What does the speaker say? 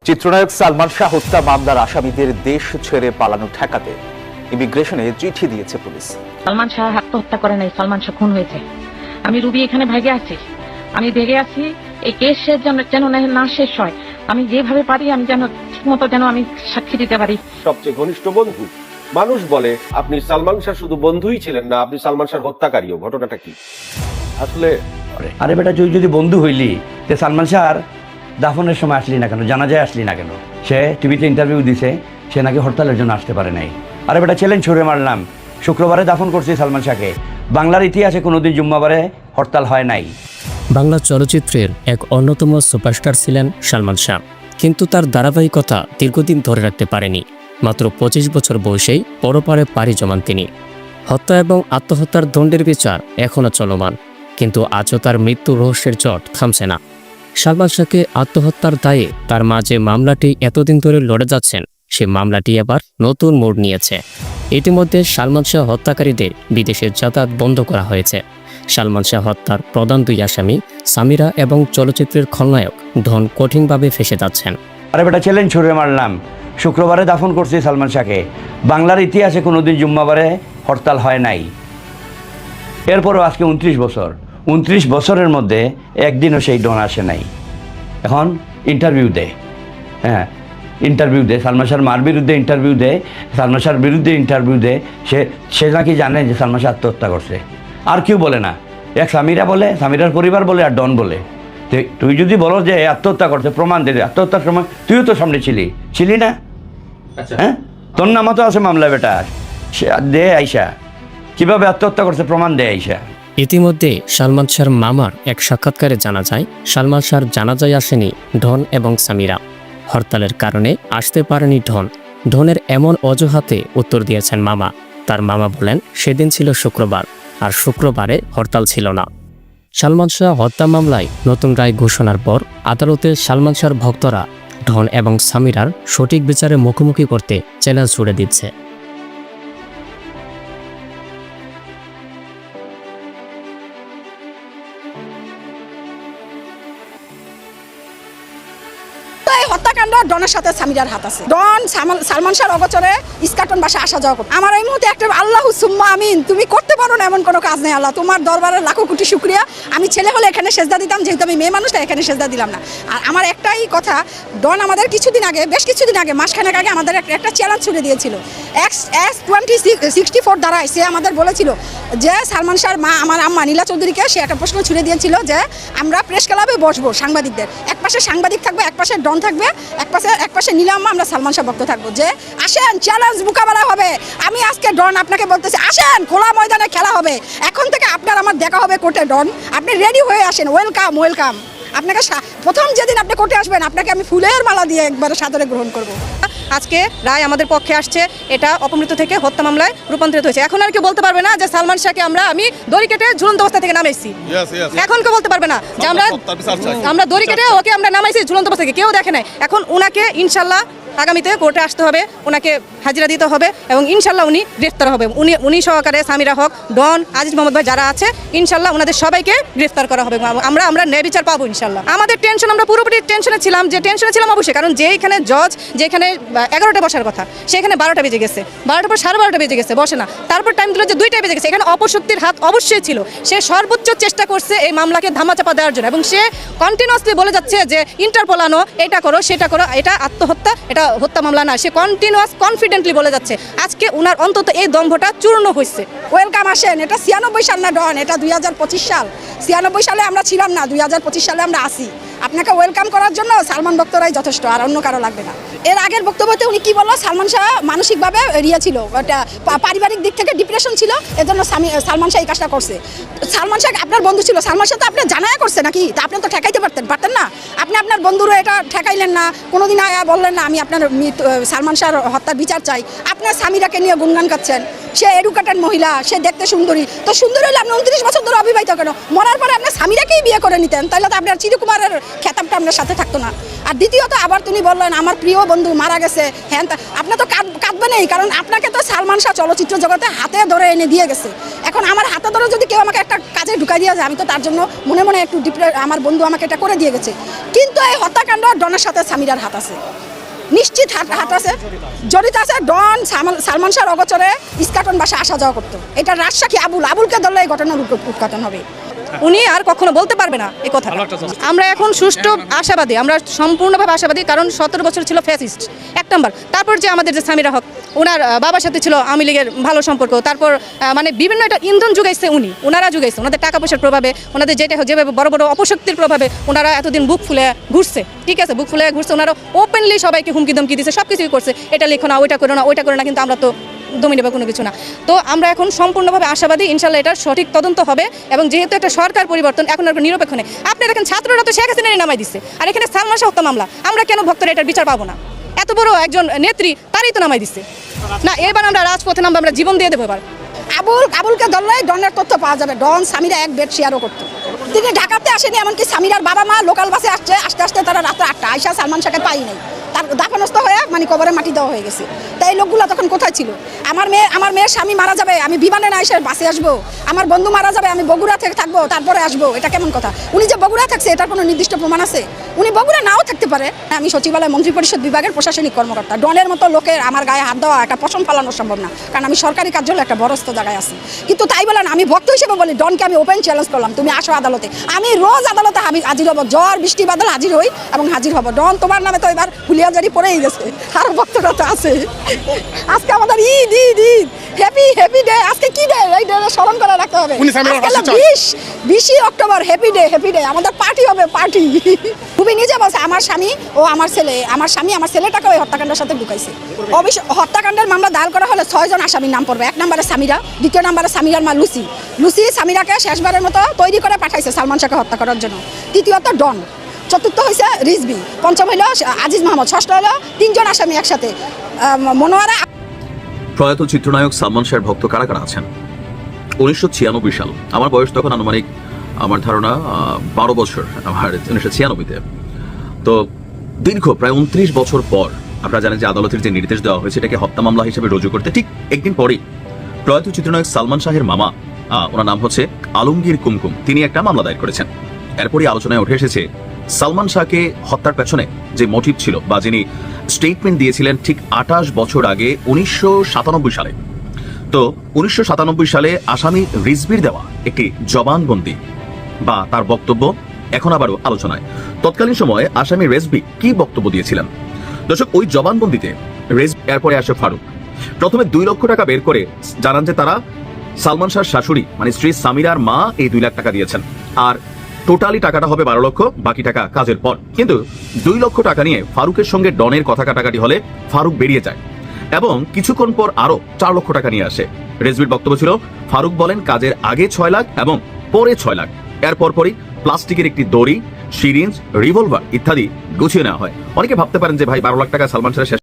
চিত্রনায়ক সালমান শাহ হত্যা মামলার আসামিদের দেশ ছেড়ে পালানো ঠেকাতে ইমিগ্রেশনে চিঠি দিয়েছে পুলিশ। সালমান শাহ আত্মহত্যা করে নাই, সালমান শাহ খুন হয়েছে। আমি রুবি এখানে ভেগে আছি, এই কেস যেন না শেষ হয়। আমি যেভাবে পারি আমি যেন ঠিকমতো আমি সাক্ষী দিতে পারি। সবচেয়ে ঘনিষ্ঠ বন্ধু মানুষ বলে আপনি সালমান শাহ শুধু বন্ধুই ছিলেন না, আপনি সালমান শাহ হত্যাকারীও। ঘটনাটা কি আসলে? আরে বেটা, তুই যদি বন্ধু হইলি তে সালমান শাহর দাফনের সময় আসলি না কেন, জানাজায় আসলি না কেন? সে টিভিতে ইন্টারভিউ দিছে, সে নাকি হরতালের জন্য আসতে পারে নাই। আরে বেটা, চ্যালেঞ্জ ছুড়ে মারলাম, শুক্রবারে দাফন করছি সালমান শাহকে। বাংলার ইতিহাসে কোনোদিন জুম্মাবারে হরতাল হয় নাই। বাংলা চলচ্চিত্রের এক অন্যতম সুপারস্টার ছিলেন সালমান শাহ, কিন্তু তার ধারাবাহিকতা দীর্ঘদিন ধরে রাখতে পারেনি। মাত্র 25 বছর বয়সেই পরপারে পাড়ি জমান তিনি। হত্যা এবং আত্মহত্যার দণ্ডের বিচার এখনও চলমান, কিন্তু আজও তার মৃত্যু রহস্যের জট থামছে না। সালমান শাহকে আত্মহত্যার দায়ে তার মা যে মামলাটি এতদিন ধরে লড়ে যাচ্ছেন, সে মামলাটি এবার নতুন মোড় নিয়েছে। ইতিমধ্যে সালমান শাহ হত্যাকারীদের বিদেশে যাতায়াত বন্ধ করা হয়েছে। সালমান শাহ হত্যার প্রধান দুই আসামি সামিরা এবং চলচ্চিত্রের খলনায়ক ধন কঠিনভাবে ফেঁসে যাচ্ছেন। আরে বেটা, চ্যালেঞ্জ ছুড়ে মারলাম, শুক্রবারে দাফন করছি সালমান শাহকে। বাংলার ইতিহাসে কোনোদিন জুম্মাবারে হরতাল হয় নাই। এরপরও আজকে 29 বছরের মধ্যে একদিনও সেই ডন আসে নাই। এখন ইন্টারভিউ দে, ইন্টারভিউ দে, সালমান শাহর মার বিরুদ্ধে ইন্টারভিউ দে, সালমান শাহর বিরুদ্ধে ইন্টারভিউ দে। সে নাকি জানে যে সালমান শাহ আত্মহত্যা করছে। আর কেউ বলে না, এক সামিরা বলে, সামিরার পরিবার বলে, আর ডন বলে। তুই যদি বলো যে আত্মহত্যা করছে, প্রমাণ দে। আত্মহত্যার সময় তুইও তো সামনে ছিলি না? হ্যাঁ, তোর নামও তো আছে মামলা। বেটা দে আইসা, কিভাবে আত্মহত্যা করছে প্রমাণ দে আইসা। ইতিমধ্যে সালমান শাহর মামার এক সাক্ষাৎকারে জানা যায়, সালমান শাহর জানাজায় আসেনি ধন এবং সামিরা। হরতালের কারণে আসতে পারেনি ধনের এমন অজুহাতে উত্তর দিয়েছেন মামা। তার মামা বলেন, সেদিন ছিল শুক্রবার, আর শুক্রবারে হরতাল ছিল না। সালমান শাহ হত্যা মামলায় নতুন রায় ঘোষণার পর আদালতে সালমান শাহর ভক্তরা ধন এবং সামিরার সঠিক বিচারে মুখোমুখি করতে চ্যালেঞ্জ ছুড়ে দিচ্ছে। হত্যাকাণ্ড ডনের সাথে সামিরার হাত আছে। ডন সালমান শাহর অগোচরে ইস্কাটন বাসা আসা যাওয়া করে। আমার এই মুহূর্তে একটা আল্লাহ সুম্মা আমিন, তুমি করতে পারো না এমন কোনো কাজ নেই। আল্লাহ, তোমার দরবারের লাখো কোটি শুকরিয়া। আমি ছেলে হলে এখানে সেজদা দিতাম, যেহেতু আমি মেয়ে মানুষ, তাই এখানে সেজদা দিলাম না। আর আমার একটাই কথা, ডন আমাদের বেশ কিছুদিন আগে মাসখানেক আগে আমাদের একটা চ্যালেঞ্জ ছুড়ে দিয়েছিল। X2064 দ্বারাই সে আমাদের বলেছিল যে সালমান শাহর মা, আমার আম্মা নীলা চৌধুরীকে, সে একটা প্রশ্ন ছুড়ে দিয়েছিল যে আমরা প্রেস ক্লাবে বসবো সাংবাদিকদের, এক পাশে সাংবাদিক থাকবে, এক পাশে ডন থাকবে, এক পাশে নীলাম্মা, আমরা সালমান শাহ ভক্ত থাকবো। যে আসেন, চ্যালেঞ্জ মোকাবেলা হবে। আমি আজকে ডন আপনাকে বলতেছি, আসেন, খোলা ময়দানে খেলা হবে। এখন থেকে আপনার আমার দেখা হবে কোর্টে। ডন, আপনি রেডি হয়ে আসেন। ওয়েলকাম। আপনাকে প্রথম যেদিন আপনি কোর্টে আসবেন, আপনাকে আমি ফুলের মালা দিয়ে একবারে সাদরে গ্রহণ করব। আজকে রায় আমাদের পক্ষে আসছে, এটা অপমৃত্যু থেকে হত্যা মামলায় রূপান্তরিত হয়েছে। এখন আর কেউ বলতে পারবে না যে সালমান শাহকে আমি দড়ি কেটে ঝুলন্ত অবস্থা থেকে নামাইছি। এখন কেউ বলতে পারবে না যে আমরা দড়ি কেটে ওকে আমরা নামাইছি ঝুলন্ত অবস্থা থেকে, কেউ দেখে নাই। এখন উনাকে ইনশাল্লাহ আগামীতে কোর্টে আসতে হবে, ওনাকে হাজিরা দিতে হবে এবং ইনশাল্লাহ উনি গ্রেফতার হবে। উনি সহকারে সামিরা হক, ডন, আজিজ মোহাম্মদ ভাই যারা আছে, ইনশাল্লাহ ওনাদের সবাইকে গ্রেফতার করা হবে। আমরা ন্যায় বিচার পাবো ইনশাল্লাহ। আমাদের টেনশন, আমরা পুরোপুরি টেনশনে ছিলাম অবশ্যই, কারণ যেখানে জজ, যেখানে 11টা বসার কথা, সেখানে 12টা বেজে গেছে, 12টার পর 12:30 বেজে গেছে, বসে না। তারপর টাইম দিল যে 2টা বেজে গেছে। এখানে অপশক্তির হাত অবশ্যই ছিল। সে সর্বোচ্চ চেষ্টা করছে এই মামলাকে ধামাচাপা দেওয়ার জন্য, এবং সে কন্টিনিউয়াসলি বলে যাচ্ছে যে ইন্টারপোল আনো, এটা করো, সেটা করো, এটা আত্মহত্যা, এটা হত্যা মামলা না। সে কনফিডেন্টলি বলে যাচ্ছে। আজকে উনার অন্তত এই দম্ভটা চূর্ণ হয়েছে। ওয়েলকাম, আসেন। এটা 96 সাল না ডন, এটা 2025 সাল। 96 সালে আমরা ছিলাম না, 2025 সালে আমরা আসি। আপনাকে ওয়েলকাম করার জন্য সালমান ভক্তরাই যথেষ্ট, আর অন্য কারো লাগবে না। এর আগের বক্তব্যতে উনি কি বললো, সালমান শাহ মানসিকভাবে ছিল, পারিবারিক দিক থেকে ডিপ্রেশন ছিল, এজন্য সালমান শাহ এই কাজটা করছে। সালমান শাহ আপনার বন্ধু ছিল, সালমান শাহ তো আপনি জানায় করছে নাকি? তা আপনি তো ঠেকাইতে পারতেন না। আপনি আপনার বন্ধুরা এটা ঠেকাইলেন না, কোনোদিন আয়া বললেন না আমি আপনার সালমান শাহর হত্যার বিচার চাই। আপনার স্বামীরাকে নিয়ে গুনগান করছেন। সে এডুকেটেড মহিলা, সে দেখতে সুন্দরী, তো সুন্দরী হলে আপনি 29 বছর ধরে অবিবাহিত কেন? মরার পরে আপনার স্বামীরাকেই বিয়ে করে নিতেন, তাহলে তো আপনার চিরকুমারের খেতাবটা আপনার সাথে থাকতো না। আর দ্বিতীয়ত আবার তুমি বললেন আমার প্রিয় বন্ধু মারা গেছে, হ্যাঁ আপনি তো কাঁদবেনই, কারণ আপনাকে তো সালমান শাহ চলচ্চিত্র জগতে হাতে ধরে এনে দিয়ে গেছে। এখন আমার হাতে ধরে যদি কেউ আমাকে একটা কাজে ঢুকাই দিয়ে যায়, আমি তো তার জন্য মনে মনে একটু আমার বন্ধু আমাকে এটা করে দিয়ে গেছে। কিন্তু এই হত্যাকাণ্ড ডনের সাথে সামিরার হাত আছে, নিশ্চিত হাত আছে, জড়িত আছে। ডন সালমান শাহর অগোচরে ইস্কাটন বাসা আসা যাওয়া করতো। এটা রাজশাহী আবুলকে ধরলে এই ঘটনার উদ্ঘাটন হবে। উনি আর কখনো বলতে পারবে না এই কথা। আমরা এখন সুষ্ঠু আশাবাদী, আমরা সম্পূর্ণভাবে আশাবাদী, কারণ 17 বছর ছিল ফ্যাসিস্ট 1 নম্বর। তারপর যে আমাদের যে সামিরা হক, ওনার বাবার সাথে ছিল আওয়ামী লীগের ভালো সম্পর্ক। তারপর মানে বিভিন্ন একটা ইন্ধন যুগাইছে ওনারা যুগাইছে, ওনাদের টাকা পয়সার প্রভাবে, ওনাদের যেভাবে বড় বড় অপশক্তির প্রভাবে ওনারা এতদিন বুক ফুলে ঘুরছে। ঠিক আছে, বুক ফুলে ঘুরছে, ওনারা ওপেনলি সবাইকে হুমকি ধমকি দিচ্ছে, সব কিছুই করছে, এটা লিখো না, ওইটা করো না, ওইটা করো না। কিন্তু আমরা তো দমিয়ে নেবে কোনো কিছু না। তো আমরা এখন সম্পূর্ণভাবে আশাবাদী, ইনশাল্লাহ এটার সঠিক তদন্ত হবে। এবং যেহেতু একটা সরকার পরিবর্তন, এখন আর নিরপেক্ষ নেই। আপনি দেখেন ছাত্ররা তো শেখ হাসিনারই নামাই দিচ্ছে, আর এখানে সালমান শাহ হত্যা মামলা, আমরা কেন ভক্তরা এটার বিচার পাবো না? এত বড় একজন নেত্রী, তারই তো নামাই দিচ্ছে না। এবার আমরা রাজপথে নামবো, আমরা জীবন দিয়ে দেবো এবার। আবুলকে ধরলেই ডনের তথ্য পাওয়া যাবে। ডন সামিরা এক বেড শেয়ারও করতো। তিনি ঢাকাতে আসেনি, এমনকি সামিরার বাবা মা লোকাল বাসে আসছে, আস্তে আস্তে তারা রাত 8টা আয়সা সালমান শাহকে পাই নাই, তার দাফনস্থ হয়ে মানে কবরে মাটি দেওয়া হয়ে গেছে। তাই এই লোকগুলো তখন কোথায় ছিল? আমার মেয়ের স্বামী মারা যাবে, আমি বিমানে না এসে বাসে আসবো। আমার বন্ধু মারা যাবে, আমি বগুড়া থেকে থাকবো, তারপরে আসবো। এটা কেমন কথা? উনি যে বগুড়া থাকছে এটার কোনো নির্দিষ্ট প্রমাণ আছে? উনি বগুড়া নাও থাকতে পারে। আমি সচিবালয় মন্ত্রিপরিষদ বিভাগের প্রশাসনিক কর্মকর্তা। ডনের মতো লোকের আমার গায়ে হাত দেওয়া, একটা পশম ফালানো সম্ভব না, কারণ আমি সরকারি কার্যালয়ে একটা বড়স্ত জায়গায় আছি। কিন্তু তাই বলেন আমি ভক্ত হিসেবে বলি, ডনকে আমি ওপেন চ্যালেঞ্জ করলাম, তুমি আসো আদালতে। আমি রোজ আদালতে হাজির হব, ঝড় বৃষ্টি বাদল হাজির হই এবং হাজির হব। ডন তোমার নামে তো এবার হুলিয়াজারি পড়েই গেছে, আরো ভক্তরা তো আছে। আজকে আমাদের ঈদ হ্যাপি ডে। আজকে কি ডে? এই ডে স্মরণ করে রাখতে হবে। 20 অক্টোবর হ্যাপি ডে, আমাদের পার্টি হবে, পার্টি। তুমি নিজে বলছে আমার স্বামী ও আমার ছেলে, আমার স্বামী আমার ছেলেটাকে ওই হত্যাকাণ্ডের সাথে ঢুকাইছে। অবশ্য হত্যাকাণ্ডের মামলা দায়ের করা হলে 6 জন আসামির নাম পড়বে। 1 নম্বরে সামিরা, 2 নম্বরে সামিরার মা লুসি সামিরাকে শেষবারের মতো তৈরি করে পাঠাইছে সালমান শাহকে হত্যা করার জন্য। তৃতীয়ত ডন, চতুর্থ হয়েছে রিজভি, পঞ্চম হইল আজিজ মাহমুদ, ষষ্ঠ হলো 3 জন আসামি একসাথে। মনোয়ারা। প্রয়াত চিত্রনায়ক সালমান শাহের ভক্ত কারা কারা আছেন? 1996 সাল, আমার বয়স তখন আনুমানিক, আমার ধারণা 12 বছর, আমার 1996-তে। তো দীর্ঘ প্রায় 29 বছর পর আপনারা জানেন যে আদালতের যে নির্দেশ দেওয়া হয়েছে এটাকে হত্যা মামলা হিসেবে রুজু করতে, ঠিক একদিন পরেই প্রয়াত চিত্রনায়ক সালমান শাহের মামা, ওনার নাম হচ্ছে আলমগীর কুমকুম, তিনি একটা মামলা দায়ের করেছেন। এরপরই আলোচনায় উঠে এসেছে সালমান শাহকে হত্যার পেছনে যে মোটিভ ছিল বা যিনি স্টেটমেন্ট দিয়েছিলেন ঠিক 28 বছর আগে 1997 সালে। তো 1997 সালে আসামি রিজভির দেওয়া একটি জবানবন্দি বা তার বক্তব্য এখন আবারও আলোচনায়। তৎকালীন সময়ে আসামি রেজভি কি বক্তব্য দিয়েছিলেন? দর্শক, ওই জবানবন্দিতে এরপরে আসে ফারুক। প্রথমে 2 লক্ষ টাকা বের করে জানান যে তারা সালমান শাহর শাশুড়ি মানে স্ত্রী সামিরার মা এই 2 লাখ টাকা দিয়েছেন, আর টোটালি টাকাটা হবে 12 লক্ষ, বাকি টাকা কাজের পর। কিন্তু 2 লক্ষ টাকা নিয়ে ফারুকের সঙ্গে ডনের কথা কাটাকাটি হলে ফারুক বেরিয়ে যায় এবং কিছুক্ষণ পর আরো 4 লক্ষ টাকা নিয়ে আসে। রেজভির বক্তব্য ছিল, ফারুক বলেন কাজের আগে 6 লাখ এবং পরে 6 লাখ। এর পরপরই প্লাস্টিকের একটি দড়ি, সিরিঞ্জ, রিভলভার ইত্যাদি গুছিয়ে নেওয়া হয়। অনেকে ভাবতে পারেন যে ভাই 12 লাখ টাকা সালমান শাহের